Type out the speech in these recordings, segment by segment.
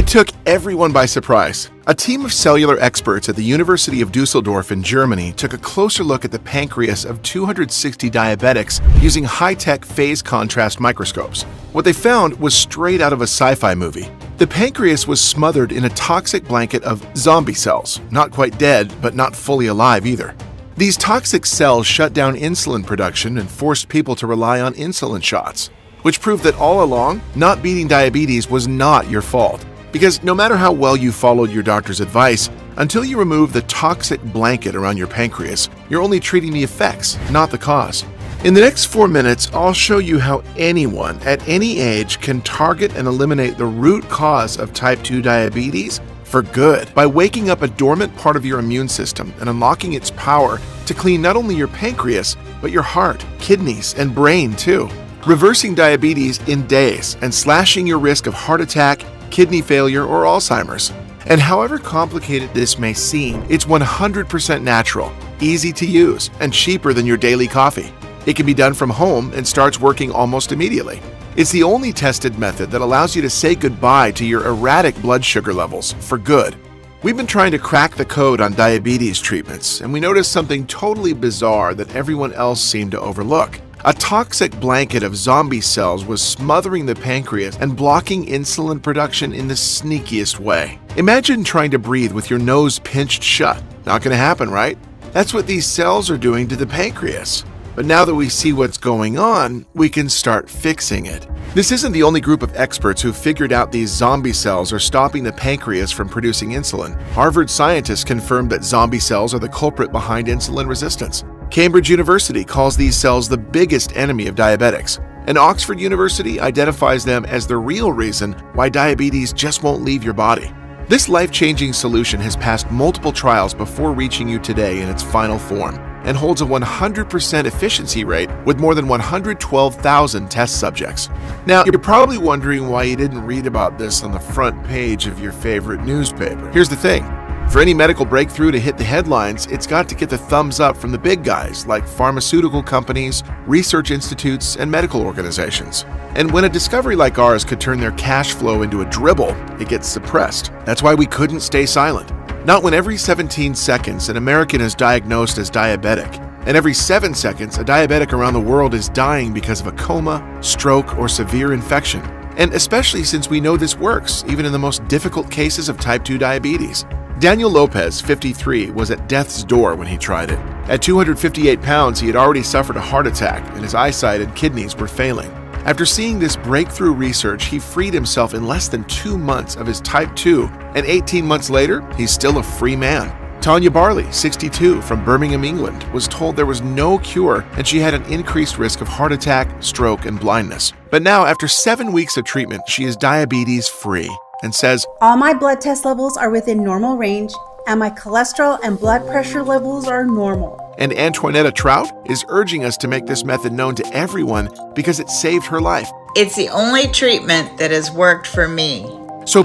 It took everyone by surprise. A team of cellular experts at the University of Dusseldorf in Germany took a closer look at the pancreas of 260 diabetics using high-tech phase contrast microscopes. What they found was straight out of a sci-fi movie. The pancreas was smothered in a toxic blanket of zombie cells, not quite dead, but not fully alive either. These toxic cells shut down insulin production and forced people to rely on insulin shots, which proved that all along, not beating diabetes was not your fault. Because no matter how well you followed your doctor's advice, until you remove the toxic blanket around your pancreas, you're only treating the effects, not the cause. In the next 4 minutes, I'll show you how anyone at any age can target and eliminate the root cause of type 2 diabetes for good by waking up a dormant part of your immune system and unlocking its power to clean not only your pancreas, but your heart, kidneys, and brain too. Reversing diabetes in days and slashing your risk of heart attack, kidney failure, or Alzheimer's. And however complicated this may seem, it's 100% natural, easy to use, and cheaper than your daily coffee. It can be done from home and starts working almost immediately. It's the only tested method that allows you to say goodbye to your erratic blood sugar levels for good. We've been trying to crack the code on diabetes treatments, and we noticed something totally bizarre that everyone else seemed to overlook. A toxic blanket of zombie cells was smothering the pancreas and blocking insulin production in the sneakiest way. Imagine trying to breathe with your nose pinched shut. Not going to happen, right? That's what these cells are doing to the pancreas. But now that we see what's going on, we can start fixing it. This isn't the only group of experts who figured out these zombie cells are stopping the pancreas from producing insulin. Harvard scientists confirmed that zombie cells are the culprit behind insulin resistance. Cambridge University calls these cells the biggest enemy of diabetics, and Oxford University identifies them as the real reason why diabetes just won't leave your body. This life-changing solution has passed multiple trials before reaching you today in its final form, and holds a 100% efficiency rate with more than 112,000 test subjects. Now, you're probably wondering why you didn't read about this on the front page of your favorite newspaper. Here's the thing. For any medical breakthrough to hit the headlines, it's got to get the thumbs up from the big guys like pharmaceutical companies, research institutes, and medical organizations. And when a discovery like ours could turn their cash flow into a dribble, it gets suppressed. That's why we couldn't stay silent. Not when every 17 seconds an American is diagnosed as diabetic, and every 7 seconds a diabetic around the world is dying because of a coma, stroke, or severe infection. And especially since we know this works, even in the most difficult cases of type 2 diabetes. Daniel Lopez, 53, was at death's door when he tried it. At 258 pounds, he had already suffered a heart attack, and his eyesight and kidneys were failing. After seeing this breakthrough research, he freed himself in less than 2 months of his type 2, and 18 months later, he's still a free man. Tanya Barley, 62, from Birmingham, England, was told there was no cure and she had an increased risk of heart attack, stroke, and blindness. But now, after 7 weeks of treatment, she is diabetes-free and says, "All my blood test levels are within normal range, and my cholesterol and blood pressure levels are normal." And Antoinetta Trout is urging us to make this method known to everyone because it saved her life. It's the only treatment that has worked for me. So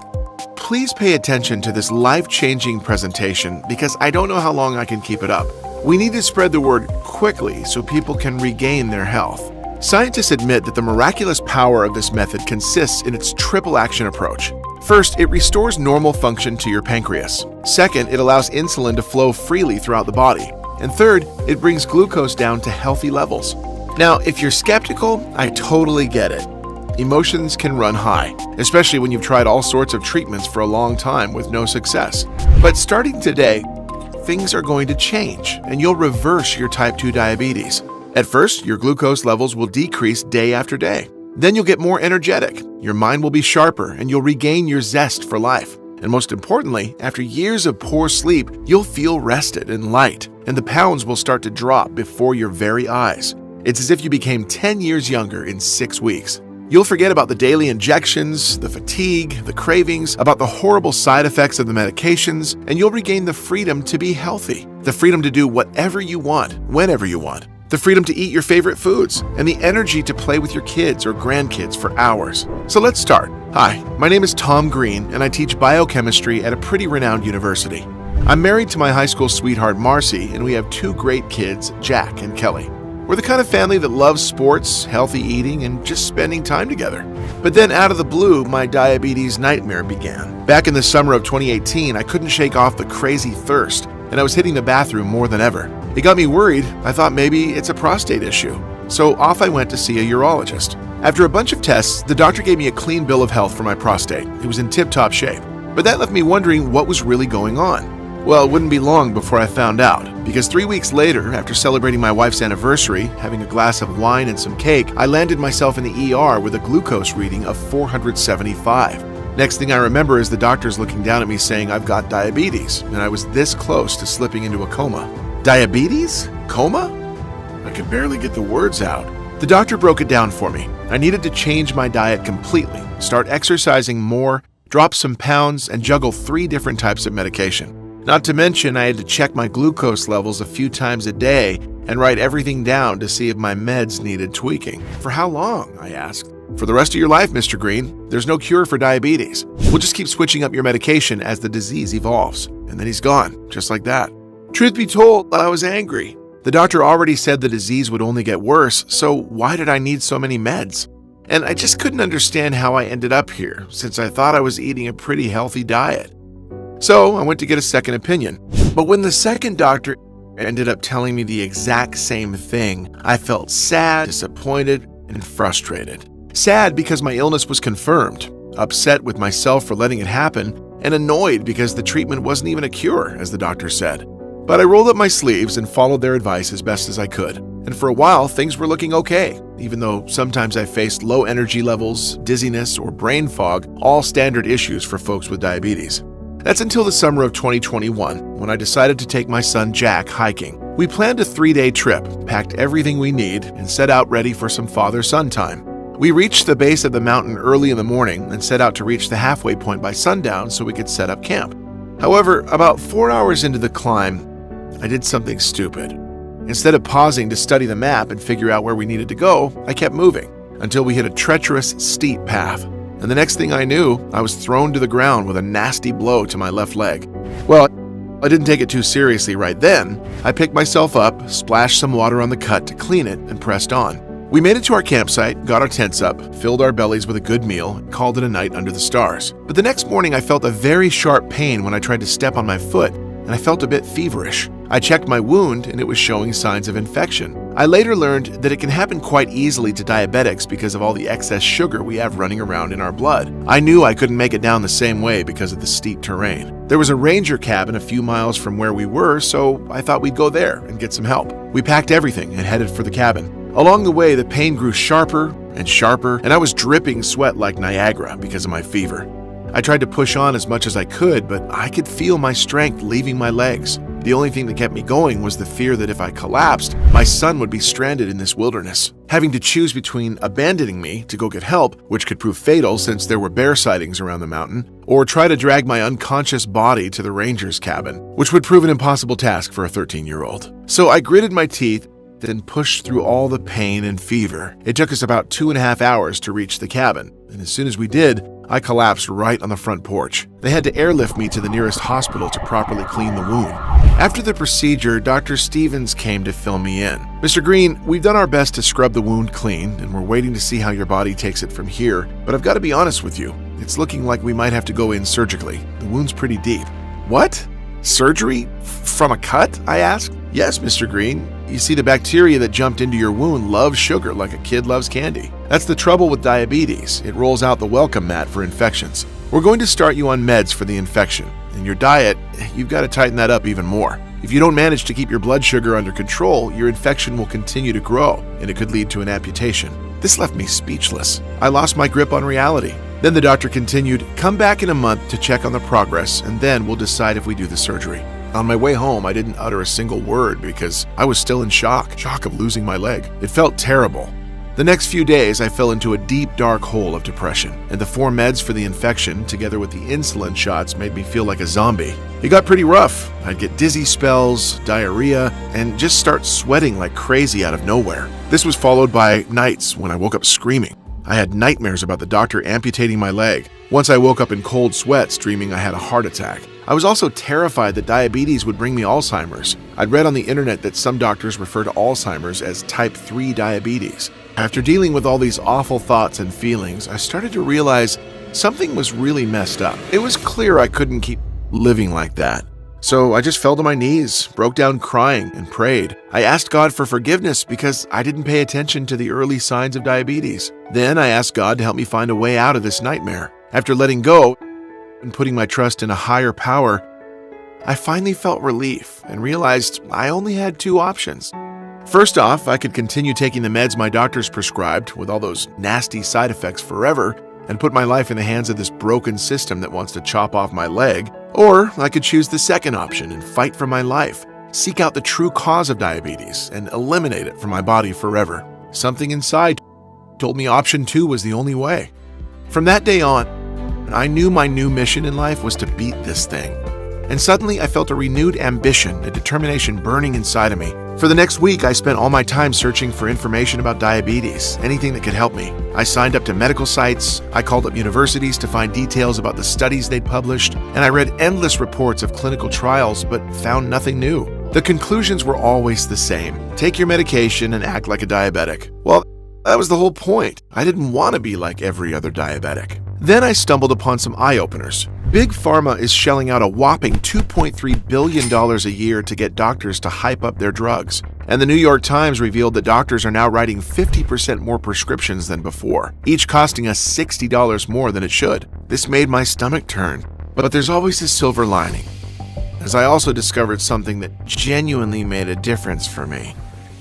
please pay attention to this life-changing presentation because I don't know how long I can keep it up. We need to spread the word quickly so people can regain their health. Scientists admit that the miraculous power of this method consists in its triple action approach. First, it restores normal function to your pancreas. Second, it allows insulin to flow freely throughout the body. And third, it brings glucose down to healthy levels. Now, if you're skeptical, I totally get it. Emotions can run high, especially when you've tried all sorts of treatments for a long time with no success. But starting today, things are going to change, and you'll reverse your type 2 diabetes. At first, your glucose levels will decrease day after day. Then you'll get more energetic, your mind will be sharper, and you'll regain your zest for life. And most importantly, after years of poor sleep, you'll feel rested and light, and the pounds will start to drop before your very eyes. It's as if you became 10 years younger in 6 weeks. You'll forget about the daily injections, the fatigue, the cravings, about the horrible side effects of the medications, and you'll regain the freedom to be healthy, the freedom to do whatever you want, whenever you want. The freedom to eat your favorite foods, and the energy to play with your kids or grandkids for hours. So let's start. Hi, my name is Tom Green, and I teach biochemistry at a pretty renowned university. I'm married to my high school sweetheart, Marcy, and we have 2 great kids, Jack and Kelly. We're the kind of family that loves sports, healthy eating, and just spending time together. But then out of the blue, my diabetes nightmare began. Back in the summer of 2018, I couldn't shake off the crazy thirst, and I was hitting the bathroom more than ever. It got me worried. I thought maybe it's a prostate issue. So off I went to see a urologist. After a bunch of tests, the doctor gave me a clean bill of health for my prostate. It was in tip-top shape. But that left me wondering what was really going on. Well, it wouldn't be long before I found out, because 3 weeks later, after celebrating my wife's anniversary, having a glass of wine and some cake, I landed myself in the ER with a glucose reading of 475. Next thing I remember is the doctors looking down at me saying I've got diabetes, and I was this close to slipping into a coma. Diabetes? Coma? I could barely get the words out. The doctor broke it down for me. I needed to change my diet completely, start exercising more, drop some pounds, and juggle 3 different types of medication. Not to mention, I had to check my glucose levels a few times a day and write everything down to see if my meds needed tweaking. For how long? I asked. For the rest of your life, Mr. Green. There's no cure for diabetes. We'll just keep switching up your medication as the disease evolves. And then he's gone, just like that. Truth be told, I was angry. The doctor already said the disease would only get worse, so why did I need so many meds? And I just couldn't understand how I ended up here, since I thought I was eating a pretty healthy diet. So I went to get a second opinion. But when the second doctor ended up telling me the exact same thing, I felt sad, disappointed, and frustrated. Sad because my illness was confirmed, upset with myself for letting it happen, and annoyed because the treatment wasn't even a cure, as the doctor said. But I rolled up my sleeves and followed their advice as best as I could. And for a while, things were looking okay, even though sometimes I faced low energy levels, dizziness, or brain fog, all standard issues for folks with diabetes. That's until the summer of 2021, when I decided to take my son Jack hiking. We planned a 3-day trip, packed everything we need, and set out ready for some father-son time. We reached the base of the mountain early in the morning and set out to reach the halfway point by sundown so we could set up camp. However, about 4 hours into the climb, I did something stupid. Instead of pausing to study the map and figure out where we needed to go, I kept moving until we hit a treacherous, steep path. And the next thing I knew, I was thrown to the ground with a nasty blow to my left leg. Well, I didn't take it too seriously right then. I picked myself up, splashed some water on the cut to clean it, and pressed on. We made it to our campsite, got our tents up, filled our bellies with a good meal, and called it a night under the stars. But the next morning, I felt a very sharp pain when I tried to step on my foot, and I felt a bit feverish. I checked my wound, and it was showing signs of infection. I later learned that it can happen quite easily to diabetics because of all the excess sugar we have running around in our blood. I knew I couldn't make it down the same way because of the steep terrain. There was a ranger cabin a few miles from where we were, so I thought we'd go there and get some help. We packed everything and headed for the cabin. Along the way, the pain grew sharper and sharper, and I was dripping sweat like Niagara because of my fever. I tried to push on as much as I could, but I could feel my strength leaving my legs. The only thing that kept me going was the fear that if I collapsed, my son would be stranded in this wilderness, having to choose between abandoning me to go get help, which could prove fatal since there were bear sightings around the mountain, or try to drag my unconscious body to the ranger's cabin, which would prove an impossible task for a 13-year-old. So I gritted my teeth then pushed through all the pain and fever. It took us about 2.5 hours to reach the cabin, and as soon as we did, I collapsed right on the front porch. They had to airlift me to the nearest hospital to properly clean the wound. After the procedure, Dr. Stevens came to fill me in. Mr. Green, we've done our best to scrub the wound clean, and we're waiting to see how your body takes it from here, but I've got to be honest with you. It's looking like we might have to go in surgically. The wound's pretty deep. What? Surgery? From a cut? I asked. Yes, Mr. Green. You see, the bacteria that jumped into your wound loves sugar like a kid loves candy. That's the trouble with diabetes. It rolls out the welcome mat for infections. We're going to start you on meds for the infection. And your diet, you've got to tighten that up even more. If you don't manage to keep your blood sugar under control, your infection will continue to grow, and it could lead to an amputation. This left me speechless. I lost my grip on reality. Then the doctor continued, come back in a month to check on the progress, and then we'll decide if we do the surgery. On my way home, I didn't utter a single word because I was still in shock of losing my leg. It felt terrible. The next few days, I fell into a deep, dark hole of depression, and the 4 meds for the infection, together with the insulin shots, made me feel like a zombie. It got pretty rough. I'd get dizzy spells, diarrhea, and just start sweating like crazy out of nowhere. This was followed by nights when I woke up screaming. I had nightmares about the doctor amputating my leg. Once I woke up in cold sweats, dreaming I had a heart attack. I was also terrified that diabetes would bring me Alzheimer's. I'd read on the internet that some doctors refer to Alzheimer's as type 3 diabetes. After dealing with all these awful thoughts and feelings, I started to realize something was really messed up. It was clear I couldn't keep living like that. So I just fell to my knees, broke down crying, and prayed. I asked God for forgiveness because I didn't pay attention to the early signs of diabetes. Then I asked God to help me find a way out of this nightmare. After letting go and putting my trust in a higher power, I finally felt relief and realized I only had two options. First off, I could continue taking the meds my doctors prescribed with all those nasty side effects forever and put my life in the hands of this broken system that wants to chop off my leg. Or I could choose the second option and fight for my life, seek out the true cause of diabetes, and eliminate it from my body forever. Something inside told me option 2 was the only way. From that day on, I knew my new mission in life was to beat this thing. And suddenly I felt a renewed ambition, a determination burning inside of me. For the next week, I spent all my time searching for information about diabetes, anything that could help me. I signed up to medical sites, I called up universities to find details about the studies they'd published, and I read endless reports of clinical trials but found nothing new. The conclusions were always the same. Take your medication and act like a diabetic. Well, that was the whole point. I didn't want to be like every other diabetic. Then I stumbled upon some eye-openers. Big Pharma is shelling out a whopping $2.3 billion a year to get doctors to hype up their drugs. And the New York Times revealed that doctors are now writing 50% more prescriptions than before, each costing us $60 more than it should. This made my stomach turn. But there's always a silver lining, as I also discovered something that genuinely made a difference for me.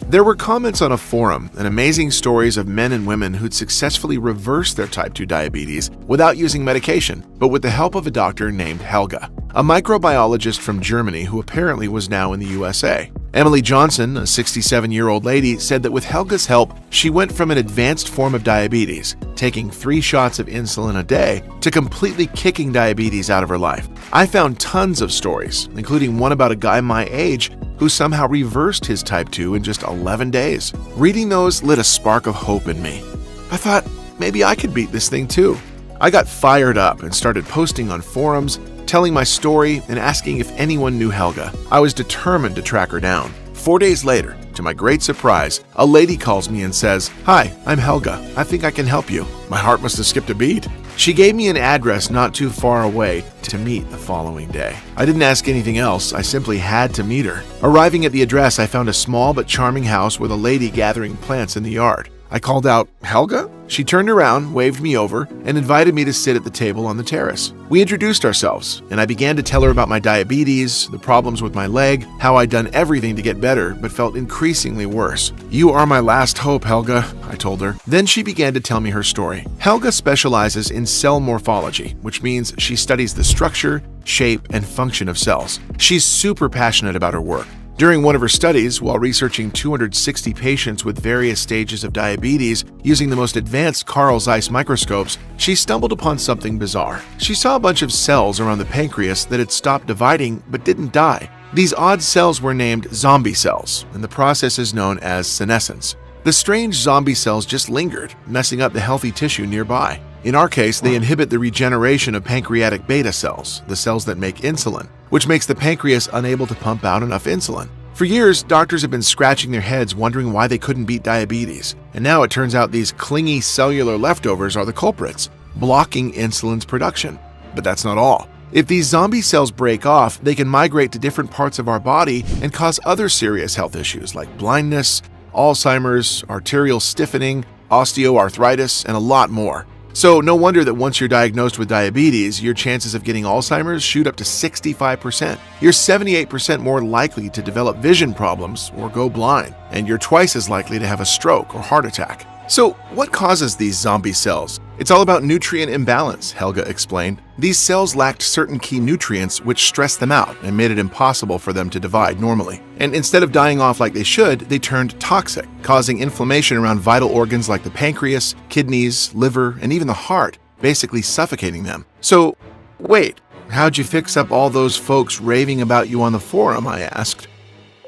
There were comments on a forum and amazing stories of men and women who'd successfully reversed their type 2 diabetes without using medication, but with the help of a doctor named Helga, a microbiologist from Germany who apparently was now in the USA. Emily Johnson, a 67-year-old lady, said that with Helga's help, she went from an advanced form of diabetes, taking 3 shots of insulin a day, to completely kicking diabetes out of her life. I found tons of stories, including one about a guy my age who somehow reversed his type 2 in just 11 days. Reading those lit a spark of hope in me. I thought, maybe I could beat this thing too. I got fired up and started posting on forums, telling my story and asking if anyone knew Helga. I was determined to track her down. 4 days later, to my great surprise, a lady calls me and says, "Hi, I'm Helga. I think I can help you." My heart must have skipped a beat. She gave me an address not too far away to meet the following day. I didn't ask anything else, I simply had to meet her. Arriving at the address, I found a small but charming house with a lady gathering plants in the yard. I called out, "Helga?" She turned around, waved me over, and invited me to sit at the table on the terrace. We introduced ourselves, and I began to tell her about my diabetes, the problems with my leg, how I'd done everything to get better, but felt increasingly worse. "You are my last hope, Helga," I told her. Then she began to tell me her story. Helga specializes in cell morphology, which means she studies the structure, shape, and function of cells. She's super passionate about her work. During one of her studies, while researching 260 patients with various stages of diabetes using the most advanced Carl Zeiss microscopes, she stumbled upon something bizarre. She saw a bunch of cells around the pancreas that had stopped dividing but didn't die. These odd cells were named zombie cells, and the process is known as senescence. The strange zombie cells just lingered, messing up the healthy tissue nearby. In our case, they inhibit the regeneration of pancreatic beta cells, the cells that make insulin, which makes the pancreas unable to pump out enough insulin. For years, doctors have been scratching their heads wondering why they couldn't beat diabetes. And now it turns out these clingy cellular leftovers are the culprits, blocking insulin's production. But that's not all. If these zombie cells break off, they can migrate to different parts of our body and cause other serious health issues like blindness, Alzheimer's, arterial stiffening, osteoarthritis, and a lot more. So no wonder that once you're diagnosed with diabetes, your chances of getting Alzheimer's shoot up to 65%. You're 78% more likely to develop vision problems or go blind, and you're twice as likely to have a stroke or heart attack. So what causes these zombie cells? It's all about nutrient imbalance, Helga explained. These cells lacked certain key nutrients which stressed them out and made it impossible for them to divide normally. And instead of dying off like they should, they turned toxic, causing inflammation around vital organs like the pancreas, kidneys, liver, and even the heart, basically suffocating them. So, wait, how'd you fix up all those folks raving about you on the forum, I asked.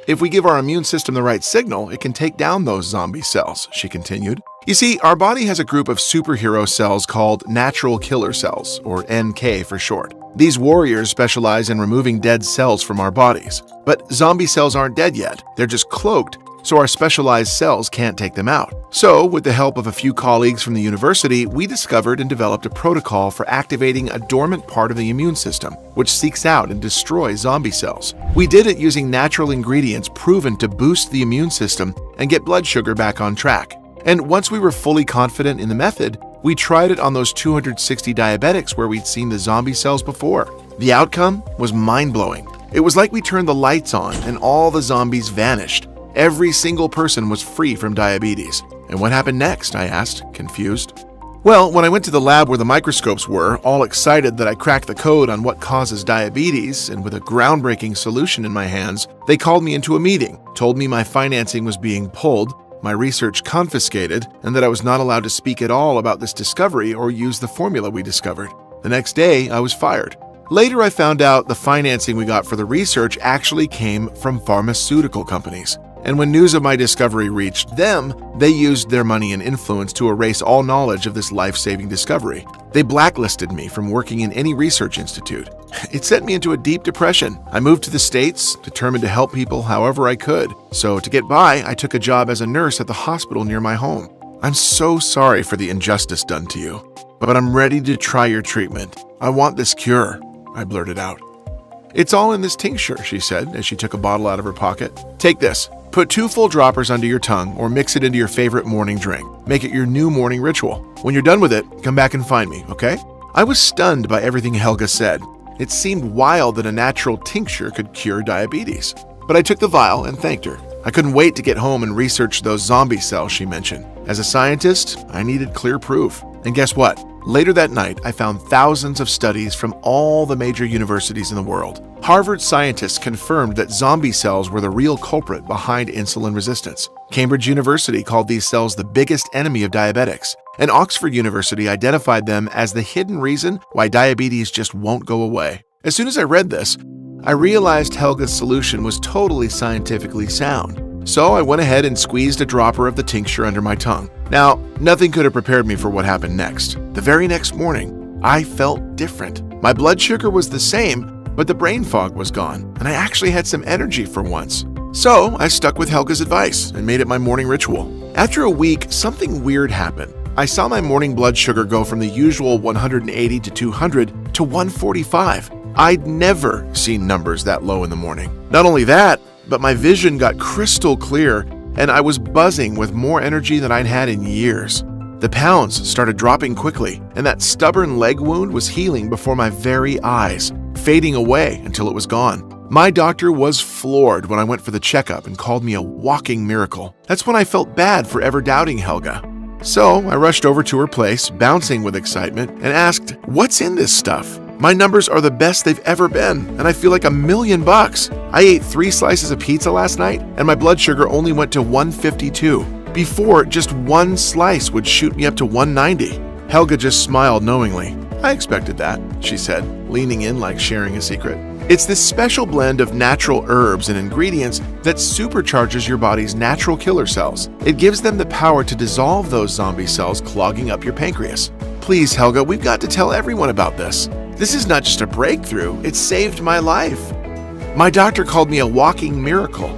If we give our immune system the right signal, it can take down those zombie cells, she continued. You see, our body has a group of superhero cells called natural killer cells, or NK for short. These warriors specialize in removing dead cells from our bodies. But zombie cells aren't dead yet, they're just cloaked, so our specialized cells can't take them out. So, with the help of a few colleagues from the university, we discovered and developed a protocol for activating a dormant part of the immune system, which seeks out and destroys zombie cells. We did it using natural ingredients proven to boost the immune system and get blood sugar back on track. And once we were fully confident in the method, we tried it on those 260 diabetics where we'd seen the zombie cells before. The outcome was mind-blowing. It was like we turned the lights on and all the zombies vanished. Every single person was free from diabetes. And what happened next? I asked, confused. Well, when I went to the lab where the microscopes were, all excited that I cracked the code on what causes diabetes, and with a groundbreaking solution in my hands, they called me into a meeting, told me my financing was being pulled, my research confiscated, and that I was not allowed to speak at all about this discovery or use the formula we discovered. The next day, I was fired. Later, I found out the financing we got for the research actually came from pharmaceutical companies. And when news of my discovery reached them, they used their money and influence to erase all knowledge of this life-saving discovery. They blacklisted me from working in any research institute. It sent me into a deep depression. I moved to the States, determined to help people however I could. So to get by, I took a job as a nurse at the hospital near my home. I'm so sorry for the injustice done to you, but I'm ready to try your treatment. I want this cure, I blurted out. It's all in this tincture, she said as she took a bottle out of her pocket. Take this. Put 2 full droppers under your tongue or mix it into your favorite morning drink. Make it your new morning ritual. When you're done with it, come back and find me, okay? I was stunned by everything Helga said. It seemed wild that a natural tincture could cure diabetes. But I took the vial and thanked her. I couldn't wait to get home and research those zombie cells she mentioned. As a scientist, I needed clear proof. And guess what? Later that night, I found thousands of studies from all the major universities in the world. Harvard scientists confirmed that zombie cells were the real culprit behind insulin resistance. Cambridge University called these cells the biggest enemy of diabetics. And Oxford University identified them as the hidden reason why diabetes just won't go away. As soon as I read this, I realized Helga's solution was totally scientifically sound. So I went ahead and squeezed a dropper of the tincture under my tongue. Now, nothing could have prepared me for what happened next. The very next morning, I felt different. My blood sugar was the same, but the brain fog was gone, and I actually had some energy for once. So I stuck with Helga's advice and made it my morning ritual. After a week, something weird happened. I saw my morning blood sugar go from the usual 180 to 200 to 145. I'd never seen numbers that low in the morning. Not only that, but my vision got crystal clear, and I was buzzing with more energy than I'd had in years. The pounds started dropping quickly, and that stubborn leg wound was healing before my very eyes, fading away until it was gone. My doctor was floored when I went for the checkup and called me a walking miracle. That's when I felt bad for ever doubting Helga. So I rushed over to her place, bouncing with excitement, and asked, "What's in this stuff? My numbers are the best they've ever been, and I feel like $1,000,000. I ate 3 slices of pizza last night, and my blood sugar only went to 152. Before, just 1 slice would shoot me up to 190. Helga just smiled knowingly. "I expected that," she said, leaning in like sharing a secret. It's this special blend of natural herbs and ingredients that supercharges your body's natural killer cells. It gives them the power to dissolve those zombie cells clogging up your pancreas. Please, Helga, we've got to tell everyone about this. This is not just a breakthrough, it saved my life. My doctor called me a walking miracle.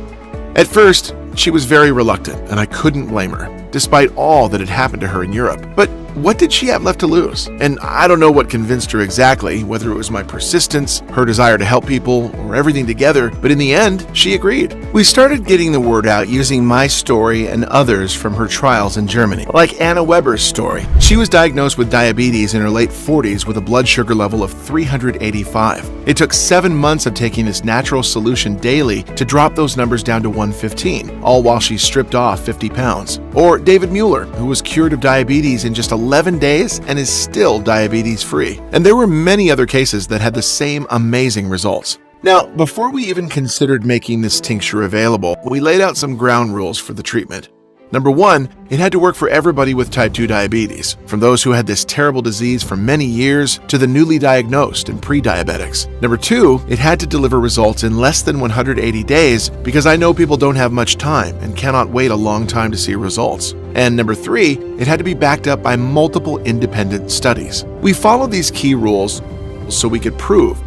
At first, she was very reluctant, and I couldn't blame her, despite all that had happened to her in Europe. But what did she have left to lose? And I don't know what convinced her exactly, whether it was my persistence, her desire to help people, or everything together, but in the end, she agreed. We started getting the word out using my story and others from her trials in Germany, like Anna Weber's story. She was diagnosed with diabetes in her late 40s with a blood sugar level of 385. It took 7 months of taking this natural solution daily to drop those numbers down to 115, all while she stripped off 50 pounds. Or David Mueller, who was cured of diabetes in just 11 days and is still diabetes-free. And there were many other cases that had the same amazing results. Now, before we even considered making this tincture available, we laid out some ground rules for the treatment. Number 1, it had to work for everybody with type 2 diabetes, from those who had this terrible disease for many years to the newly diagnosed and pre-diabetics. Number 2, it had to deliver results in less than 180 days because I know people don't have much time and cannot wait a long time to see results. And number 3, it had to be backed up by multiple independent studies. We followed these key rules so we could prove,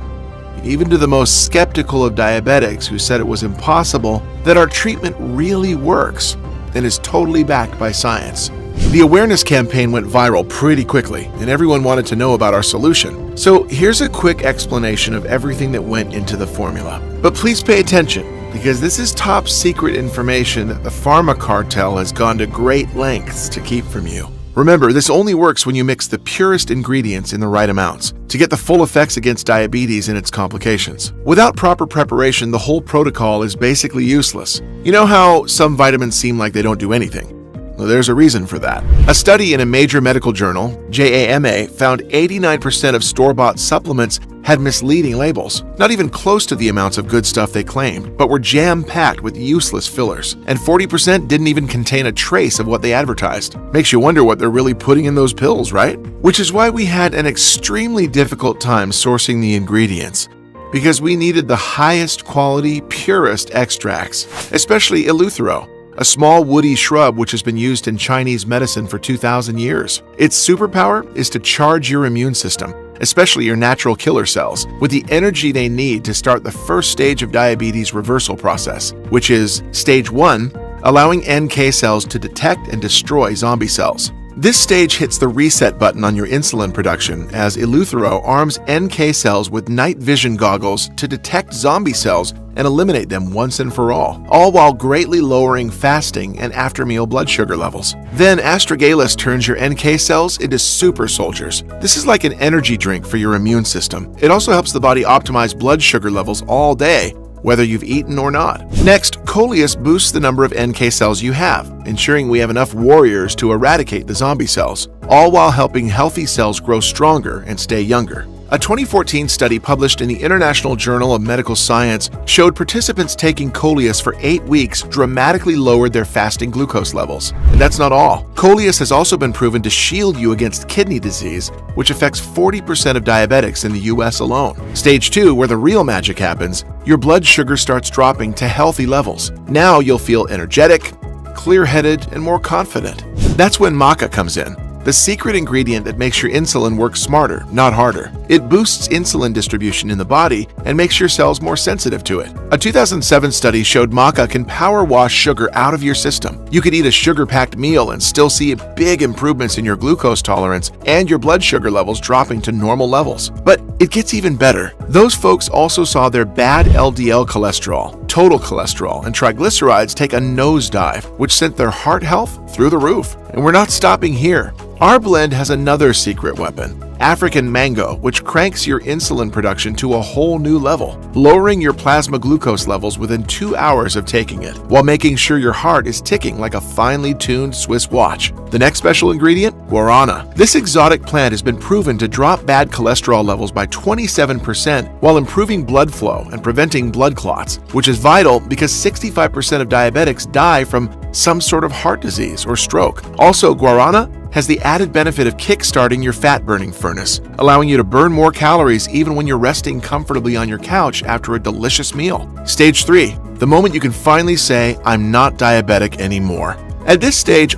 even to the most skeptical of diabetics who said it was impossible, that our treatment really works and is totally backed by science. The awareness campaign went viral pretty quickly, and everyone wanted to know about our solution. So here's a quick explanation of everything that went into the formula. But please pay attention, because this is top secret information that the pharma cartel has gone to great lengths to keep from you. Remember, this only works when you mix the purest ingredients in the right amounts to get the full effects against diabetes and its complications. Without proper preparation, the whole protocol is basically useless. You know how some vitamins seem like they don't do anything? Well, there's a reason for that. A study in a major medical journal, JAMA, found 89% of store-bought supplements had misleading labels, not even close to the amounts of good stuff they claimed, but were jam-packed with useless fillers, and 40% didn't even contain a trace of what they advertised. Makes you wonder what they're really putting in those pills, right? Which is why we had an extremely difficult time sourcing the ingredients, because we needed the highest quality, purest extracts, especially eleuthero, a small woody shrub which has been used in Chinese medicine for 2,000 years. Its superpower is to charge your immune system, especially your natural killer cells, with the energy they need to start the first stage of diabetes reversal process, which is stage 1, allowing NK cells to detect and destroy zombie cells. This stage hits the reset button on your insulin production as eleuthero arms NK cells with night vision goggles to detect zombie cells and eliminate them once and for all while greatly lowering fasting and after-meal blood sugar levels. Then astragalus turns your NK cells into super soldiers. This is like an energy drink for your immune system. It also helps the body optimize blood sugar levels all day, whether you've eaten or not. Next, Coleus boosts the number of NK cells you have, ensuring we have enough warriors to eradicate the zombie cells, all while helping healthy cells grow stronger and stay younger. A 2014 study published in the International Journal of Medical Science showed participants taking Coleus for 8 weeks dramatically lowered their fasting glucose levels. And that's not all. Coleus has also been proven to shield you against kidney disease, which affects 40% of diabetics in the US alone. Stage 2, where the real magic happens, your blood sugar starts dropping to healthy levels. Now you'll feel energetic, clear-headed, and more confident. That's when maca comes in, the secret ingredient that makes your insulin work smarter, not harder. It boosts insulin distribution in the body and makes your cells more sensitive to it. A 2007 study showed maca can power wash sugar out of your system. You could eat a sugar-packed meal and still see big improvements in your glucose tolerance and your blood sugar levels dropping to normal levels. But it gets even better. Those folks also saw their bad LDL cholesterol, total cholesterol, and triglycerides take a nosedive, which sent their heart health through the roof. And we're not stopping here. Our blend has another secret weapon, African mango, which cranks your insulin production to a whole new level, lowering your plasma glucose levels within 2 hours of taking it, while making sure your heart is ticking like a finely tuned Swiss watch. The next special ingredient? Guarana. This exotic plant has been proven to drop bad cholesterol levels by 27% while improving blood flow and preventing blood clots, which is vital because 65% of diabetics die from some sort of heart disease or stroke. Also, guarana has the added benefit of kickstarting your fat-burning furnace, allowing you to burn more calories even when you're resting comfortably on your couch after a delicious meal. Stage 3, the moment you can finally say, I'm not diabetic anymore. At this stage,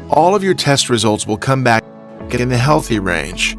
all of your test results will come back in the healthy range.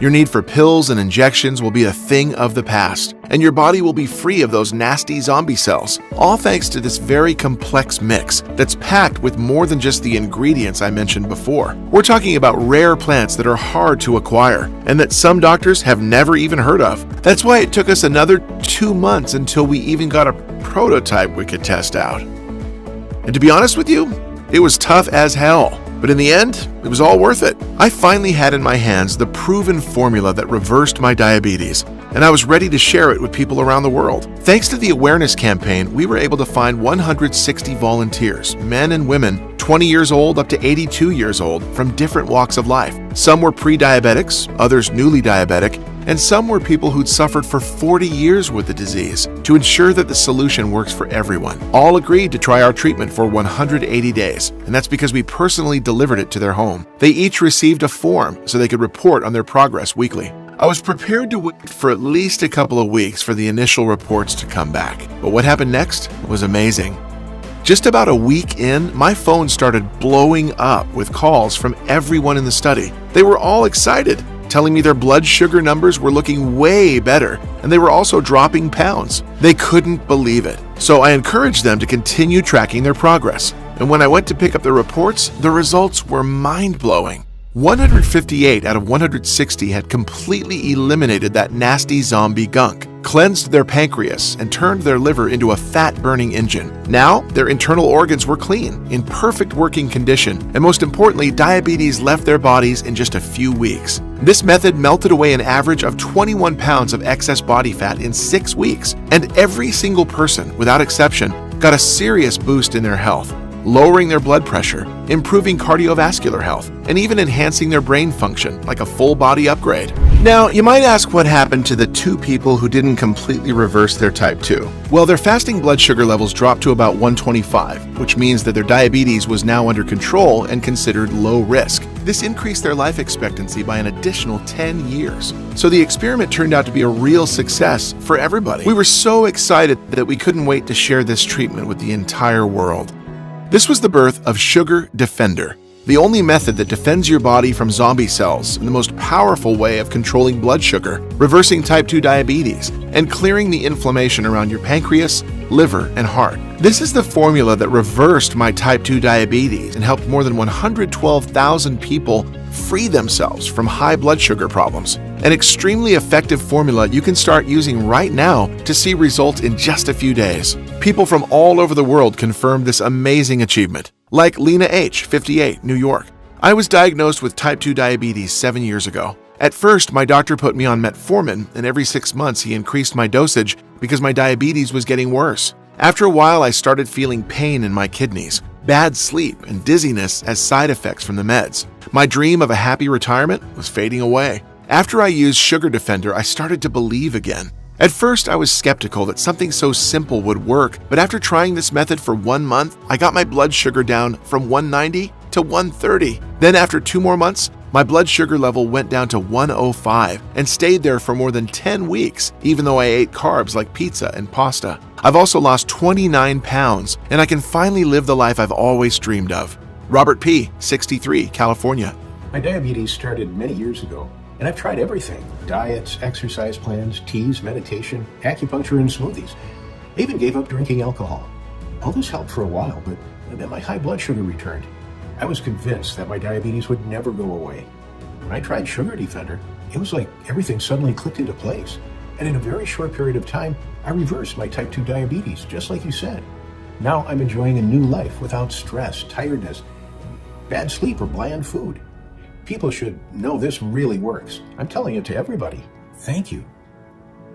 Your need for pills and injections will be a thing of the past, and your body will be free of those nasty zombie cells, all thanks to this very complex mix that's packed with more than just the ingredients I mentioned before. We're talking about rare plants that are hard to acquire, and that some doctors have never even heard of. That's why it took us another 2 months until we even got a prototype we could test out. And to be honest with you, it was tough as hell. But in the end, it was all worth it. I finally had in my hands the proven formula that reversed my diabetes, and I was ready to share it with people around the world. Thanks to the awareness campaign, we were able to find 160 volunteers, men and women, 20 years old up to 82 years old, from different walks of life. Some were pre-diabetics, others newly diabetic, and some were people who'd suffered for 40 years with the disease, to ensure that the solution works for everyone. All agreed to try our treatment for 180 days, and that's because we personally delivered it to their home. They each received a form so they could report on their progress weekly. I was prepared to wait for at least a couple of weeks for the initial reports to come back, but what happened next was amazing. Just about a week in, my phone started blowing up with calls from everyone in the study. They were all excited, telling me their blood sugar numbers were looking way better, and they were also dropping pounds. They couldn't believe it. So I encouraged them to continue tracking their progress. And when I went to pick up the reports, the results were mind-blowing. 158 out of 160 had completely eliminated that nasty zombie gunk, cleansed their pancreas, and turned their liver into a fat-burning engine. Now, their internal organs were clean, in perfect working condition, and most importantly, diabetes left their bodies in just a few weeks. This method melted away an average of 21 pounds of excess body fat in 6 weeks, and every single person, without exception, got a serious boost in their health, lowering their blood pressure, improving cardiovascular health, and even enhancing their brain function like a full-body upgrade. Now, you might ask what happened to the 2 people who didn't completely reverse their type 2. Well, their fasting blood sugar levels dropped to about 125, which means that their diabetes was now under control and considered low risk. This increased their life expectancy by an additional 10 years. So the experiment turned out to be a real success for everybody. We were so excited that we couldn't wait to share this treatment with the entire world. This was the birth of Sugar Defender, the only method that defends your body from zombie cells and the most powerful way of controlling blood sugar, reversing type 2 diabetes, and clearing the inflammation around your pancreas, liver, and heart. This is the formula that reversed my type 2 diabetes and helped more than 112,000 people free themselves from high blood sugar problems. An extremely effective formula you can start using right now to see results in just a few days. People from all over the world confirmed this amazing achievement, like Lena H., 58, New York. I was diagnosed with type 2 diabetes 7 years ago. At first, my doctor put me on metformin, and every 6 months he increased my dosage because my diabetes was getting worse. After a while, I started feeling pain in my kidneys, bad sleep, and dizziness as side effects from the meds. My dream of a happy retirement was fading away. After I used Sugar Defender, I started to believe again. At first, I was skeptical that something so simple would work, but after trying this method for 1 month, I got my blood sugar down from 190 to 130. Then after 2 more months, my blood sugar level went down to 105 and stayed there for more than 10 weeks, even though I ate carbs like pizza and pasta. I've also lost 29 pounds, and I can finally live the life I've always dreamed of. Robert P., 63, California. My diabetes started many years ago, and I've tried everything: diets, exercise plans, teas, meditation, acupuncture, and smoothies. I even gave up drinking alcohol. All this helped for a while, but then my high blood sugar returned. I was convinced that my diabetes would never go away. When I tried Sugar Defender, it was like everything suddenly clicked into place. And in a very short period of time, I reversed my type 2 diabetes, just like you said. Now I'm enjoying a new life without stress, tiredness, bad sleep, or bland food. People should know this really works. I'm telling it to everybody. Thank you.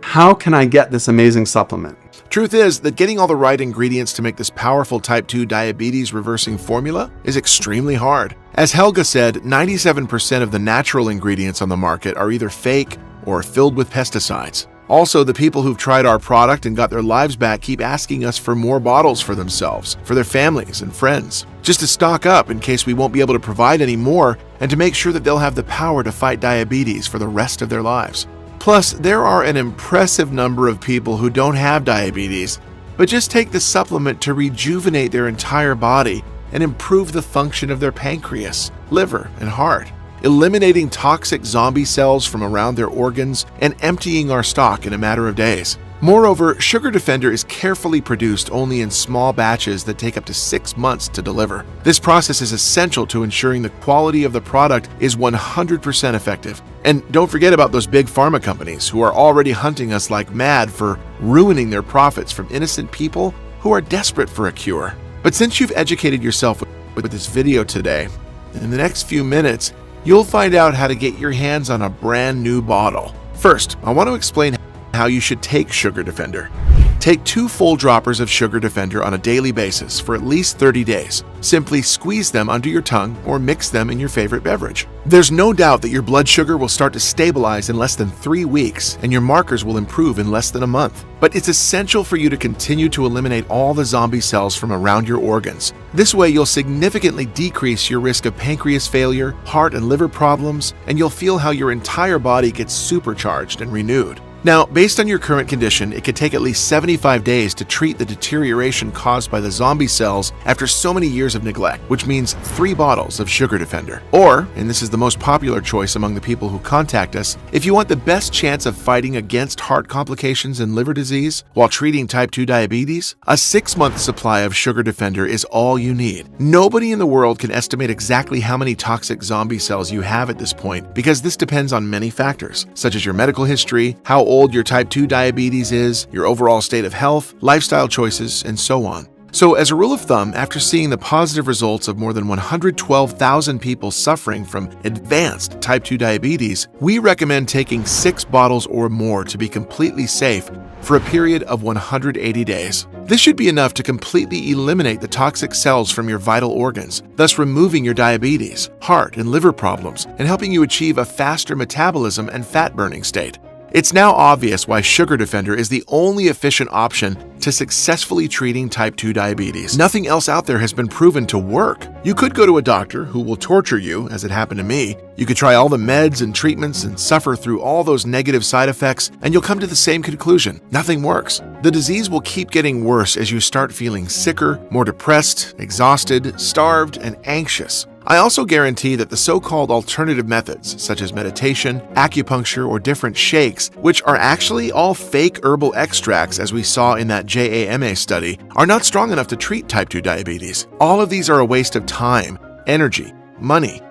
How can I get this amazing supplement? Truth is that getting all the right ingredients to make this powerful type 2 diabetes reversing formula is extremely hard. As Helga said, 97% of the natural ingredients on the market are either fake or filled with pesticides. Also, the people who've tried our product and got their lives back keep asking us for more bottles for themselves, for their families and friends, just to stock up in case we won't be able to provide any more, and to make sure that they'll have the power to fight diabetes for the rest of their lives. Plus, there are an impressive number of people who don't have diabetes, but just take the supplement to rejuvenate their entire body and improve the function of their pancreas, liver, and heart, eliminating toxic zombie cells from around their organs and emptying our stock in a matter of days. Moreover, Sugar Defender is carefully produced only in small batches that take up to 6 months to deliver. This process is essential to ensuring the quality of the product is 100% effective. And don't forget about those big pharma companies who are already hunting us like mad for ruining their profits from innocent people who are desperate for a cure. But since you've educated yourself with this video today, in the next few minutes, you'll find out how to get your hands on a brand new bottle. First, I want to explain how you should take Sugar Defender. Take 2 full droppers of Sugar Defender on a daily basis for at least 30 days. Simply squeeze them under your tongue or mix them in your favorite beverage. There's no doubt that your blood sugar will start to stabilize in less than 3 weeks and your markers will improve in less than a month. But it's essential for you to continue to eliminate all the zombie cells from around your organs. This way, you'll significantly decrease your risk of pancreas failure, heart and liver problems, and you'll feel how your entire body gets supercharged and renewed. Now, based on your current condition, it could take at least 75 days to treat the deterioration caused by the zombie cells after so many years of neglect, which means 3 bottles of Sugar Defender. Or, and this is the most popular choice among the people who contact us, if you want the best chance of fighting against heart complications and liver disease while treating type 2 diabetes, a 6-month supply of Sugar Defender is all you need. Nobody in the world can estimate exactly how many toxic zombie cells you have at this point because this depends on many factors, such as your medical history, how old your type 2 diabetes is, your overall state of health, lifestyle choices, and so on. So as a rule of thumb, after seeing the positive results of more than 112,000 people suffering from advanced type 2 diabetes, we recommend taking 6 bottles or more to be completely safe for a period of 180 days. This should be enough to completely eliminate the toxic cells from your vital organs, thus removing your diabetes, heart, and liver problems, and helping you achieve a faster metabolism and fat-burning state. It's now obvious why Sugar Defender is the only efficient option to successfully treating type 2 diabetes. Nothing else out there has been proven to work. You could go to a doctor who will torture you, as it happened to me. You could try all the meds and treatments and suffer through all those negative side effects, and you'll come to the same conclusion. Nothing works. The disease will keep getting worse as you start feeling sicker, more depressed, exhausted, starved, and anxious. I also guarantee that the so-called alternative methods, such as meditation, acupuncture, or different shakes, which are actually all fake herbal extracts as we saw in that JAMA study, are not strong enough to treat type 2 diabetes. All of these are a waste of time, energy, money,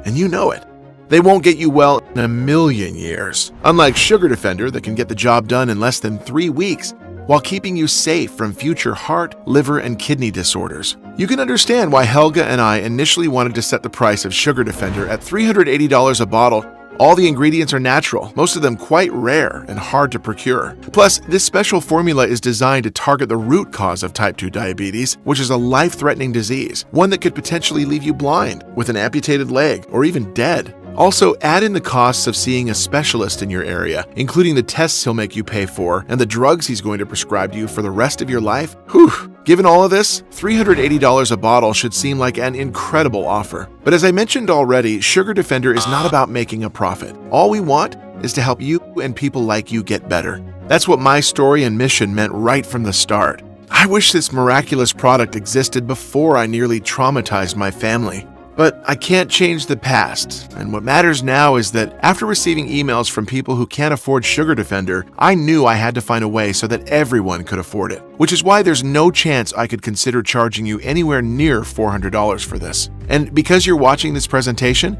and you know it. They won't get you well in a million years. Unlike Sugar Defender that can get the job done in less than 3 weeks, while keeping you safe from future heart, liver, and kidney disorders. You can understand why Helga and I initially wanted to set the price of Sugar Defender at $380 a bottle. All the ingredients are natural, most of them quite rare and hard to procure. Plus, this special formula is designed to target the root cause of type 2 diabetes, which is a life-threatening disease, one that could potentially leave you blind, with an amputated leg, or even dead. Also, add in the costs of seeing a specialist in your area, including the tests he'll make you pay for and the drugs he's going to prescribe to you for the rest of your life. Whew! Given all of this, $380 a bottle should seem like an incredible offer. But as I mentioned already, Sugar Defender is not about making a profit. All we want is to help you and people like you get better. That's what my story and mission meant right from the start. I wish this miraculous product existed before I nearly traumatized my family. But I can't change the past, and what matters now is that after receiving emails from people who can't afford Sugar Defender, I knew I had to find a way so that everyone could afford it, which is why there's no chance I could consider charging you anywhere near $400 for this. And because you're watching this presentation,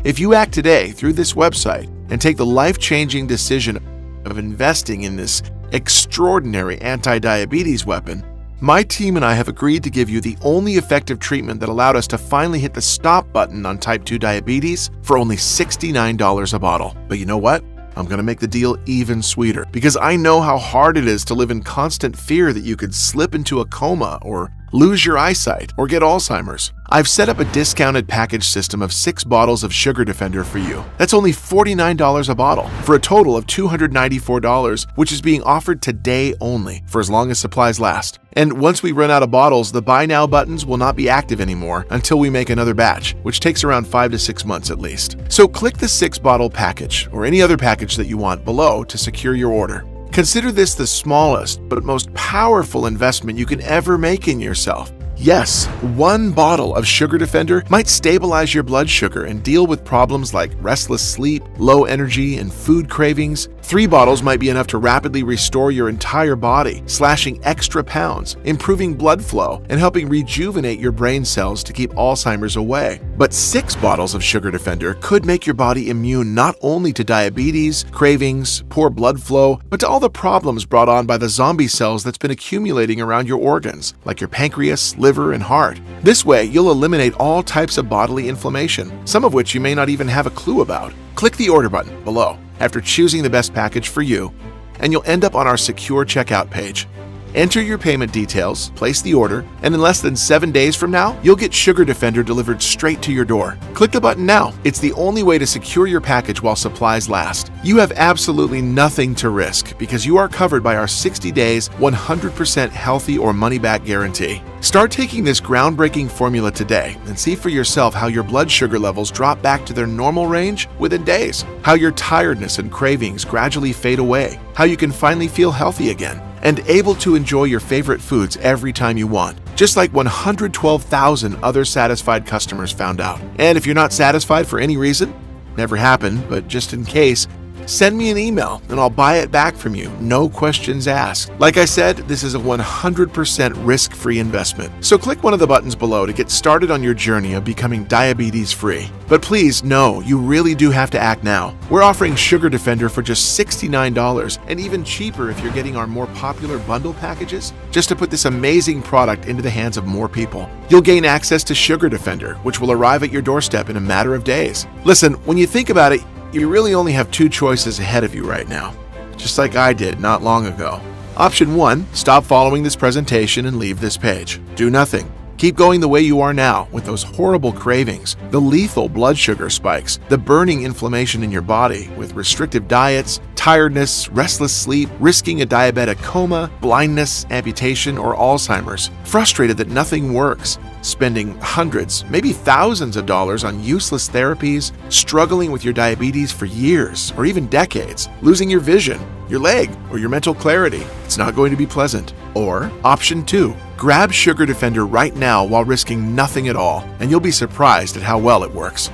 if you act today through this website and take the life-changing decision of investing in this extraordinary anti-diabetes weapon, my team and I have agreed to give you the only effective treatment that allowed us to finally hit the stop button on type 2 diabetes for only $69 a bottle. But you know what? I'm going to make the deal even sweeter because I know how hard it is to live in constant fear that you could slip into a coma or lose your eyesight, or get Alzheimer's. I've set up a discounted package system of 6 bottles of Sugar Defender for you. That's only $49 a bottle for a total of $294, which is being offered today only for as long as supplies last. And once we run out of bottles, the buy now buttons will not be active anymore until we make another batch, which takes around 5 to 6 months at least. So click the 6-bottle package or any other package that you want below to secure your order. Consider this the smallest but most powerful investment you can ever make in yourself. Yes, 1 bottle of Sugar Defender might stabilize your blood sugar and deal with problems like restless sleep, low energy, and food cravings. 3 bottles might be enough to rapidly restore your entire body, slashing extra pounds, improving blood flow, and helping rejuvenate your brain cells to keep Alzheimer's away. But 6 bottles of Sugar Defender could make your body immune not only to diabetes, cravings, poor blood flow, but to all the problems brought on by the zombie cells that's been accumulating around your organs, like your pancreas, liver, and heart. This way, you'll eliminate all types of bodily inflammation, some of which you may not even have a clue about. Click the order button below after choosing the best package for you, and you'll end up on our secure checkout page. Enter your payment details, place the order, and in less than 7 days from now, you'll get Sugar Defender delivered straight to your door. Click the button now. It's the only way to secure your package while supplies last. You have absolutely nothing to risk because you are covered by our 60 days, 100% healthy or money-back guarantee. Start taking this groundbreaking formula today and see for yourself how your blood sugar levels drop back to their normal range within days, how your tiredness and cravings gradually fade away, how you can finally feel healthy again, and able to enjoy your favorite foods every time you want, just like 112,000 other satisfied customers found out. And if you're not satisfied for any reason, never happened, but just in case, send me an email and I'll buy it back from you, no questions asked. Like I said, this is a 100% risk-free investment. So click one of the buttons below to get started on your journey of becoming diabetes-free. But please know, you really do have to act now. We're offering Sugar Defender for just $69 and even cheaper if you're getting our more popular bundle packages, just to put this amazing product into the hands of more people. You'll gain access to Sugar Defender, which will arrive at your doorstep in a matter of days. Listen, when you think about it, you really only have two choices ahead of you right now, just like I did not long ago. Option 1, stop following this presentation and leave this page. Do nothing. Keep going the way you are now with those horrible cravings, the lethal blood sugar spikes, the burning inflammation in your body with restrictive diets, tiredness, restless sleep, risking a diabetic coma, blindness, amputation, or Alzheimer's, frustrated that nothing works, spending hundreds, maybe thousands of dollars on useless therapies, struggling with your diabetes for years or even decades, losing your vision, your leg, or your mental clarity. It's not going to be pleasant. Or option 2, grab Sugar Defender right now while risking nothing at all, and you'll be surprised at how well it works.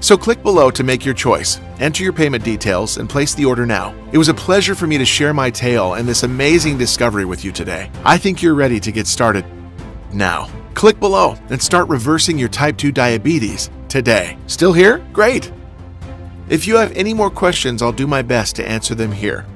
So click below to make your choice, enter your payment details, and place the order now. It was a pleasure for me to share my tale and this amazing discovery with you today. I think you're ready to get started now. Click below and start reversing your type 2 diabetes today. Still here? Great! If you have any more questions, I'll do my best to answer them here.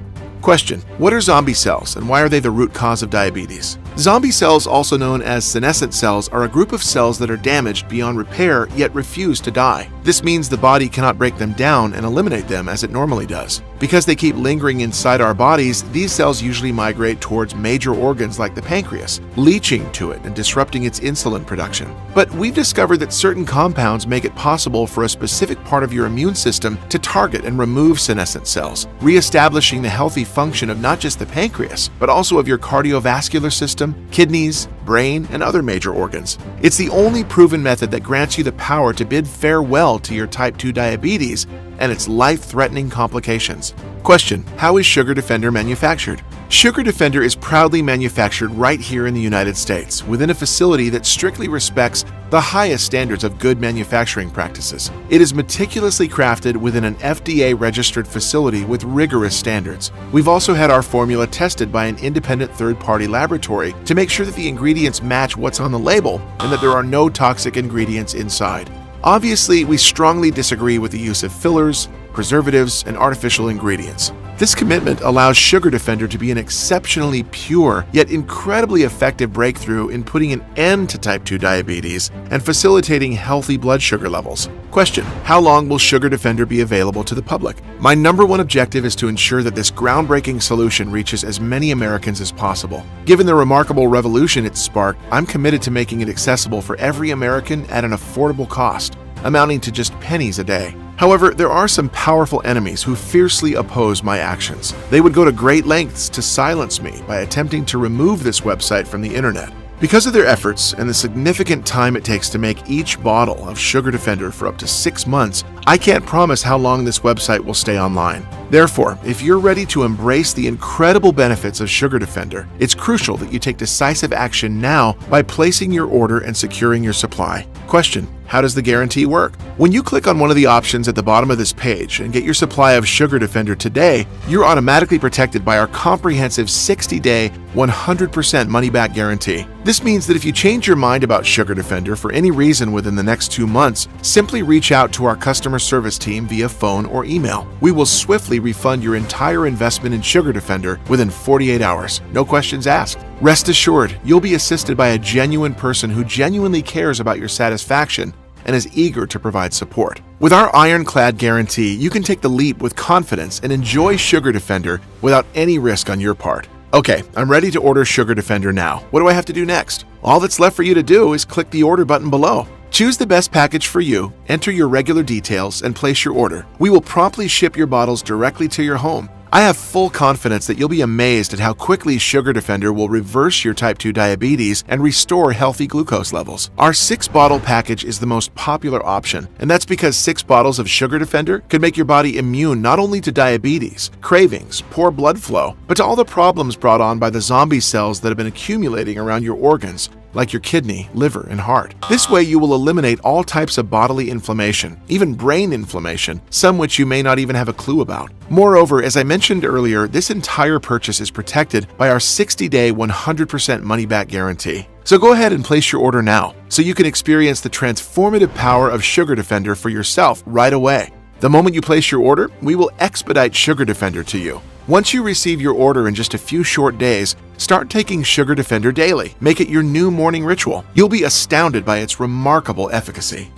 Question: what are zombie cells and why are they the root cause of diabetes? Zombie cells, also known as senescent cells, are a group of cells that are damaged beyond repair yet refuse to die. This means the body cannot break them down and eliminate them as it normally does. Because they keep lingering inside our bodies, these cells usually migrate towards major organs like the pancreas, leaching to it and disrupting its insulin production. But we've discovered that certain compounds make it possible for a specific part of your immune system to target and remove senescent cells, reestablishing the healthy function of not just the pancreas, but also of your cardiovascular system, kidneys, brain, and other major organs. It's the only proven method that grants you the power to bid farewell to your type 2 diabetes and its life-threatening complications. Question: how is Sugar Defender manufactured? Sugar Defender is proudly manufactured right here in the United States within a facility that strictly respects the highest standards of good manufacturing practices. It is meticulously crafted within an FDA-registered facility with rigorous standards. We've also had our formula tested by an independent third-party laboratory to make sure that the ingredients match what's on the label and that there are no toxic ingredients inside. Obviously, we strongly disagree with the use of fillers, preservatives, and artificial ingredients. This commitment allows Sugar Defender to be an exceptionally pure yet incredibly effective breakthrough in putting an end to type 2 diabetes and facilitating healthy blood sugar levels. Question: how long will Sugar Defender be available to the public? My number one objective is to ensure that this groundbreaking solution reaches as many Americans as possible. Given the remarkable revolution it's sparked, I'm committed to making it accessible for every American at an affordable cost, amounting to just pennies a day. However, there are some powerful enemies who fiercely oppose my actions. They would go to great lengths to silence me by attempting to remove this website from the internet. Because of their efforts and the significant time it takes to make each bottle of Sugar Defender for up to 6 months, I can't promise how long this website will stay online. Therefore, if you're ready to embrace the incredible benefits of Sugar Defender, it's crucial that you take decisive action now by placing your order and securing your supply. Question: how does the guarantee work? When you click on one of the options at the bottom of this page and get your supply of Sugar Defender today, you're automatically protected by our comprehensive 60-day, 100% money-back guarantee. This means that if you change your mind about Sugar Defender for any reason within the next 2 months, simply reach out to our customer service team via phone or email. We will swiftly refund your entire investment in Sugar Defender within 48 hours. No questions asked. Rest assured, you'll be assisted by a genuine person who genuinely cares about your satisfaction and is eager to provide support. With our ironclad guarantee, you can take the leap with confidence and enjoy Sugar Defender without any risk on your part. Okay, I'm ready to order Sugar Defender now. What do I have to do next? All that's left for you to do is click the order button below. Choose the best package for you, enter your regular details, and place your order. We will promptly ship your bottles directly to your home. I have full confidence that you'll be amazed at how quickly Sugar Defender will reverse your type 2 diabetes and restore healthy glucose levels. Our 6-bottle package is the most popular option, and that's because 6 bottles of Sugar Defender could make your body immune not only to diabetes, cravings, poor blood flow, but to all the problems brought on by the zombie cells that have been accumulating around your organs, like your kidney, liver, and heart. This way you will eliminate all types of bodily inflammation, even brain inflammation, some which you may not even have a clue about. Moreover, as I mentioned earlier, this entire purchase is protected by our 60-day 100% money-back guarantee. So go ahead and place your order now, so you can experience the transformative power of Sugar Defender for yourself right away. The moment you place your order, we will expedite Sugar Defender to you. Once you receive your order in just a few short days, start taking Sugar Defender daily. Make it your new morning ritual. You'll be astounded by its remarkable efficacy.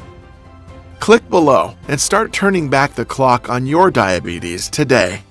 Click below and start turning back the clock on your diabetes today.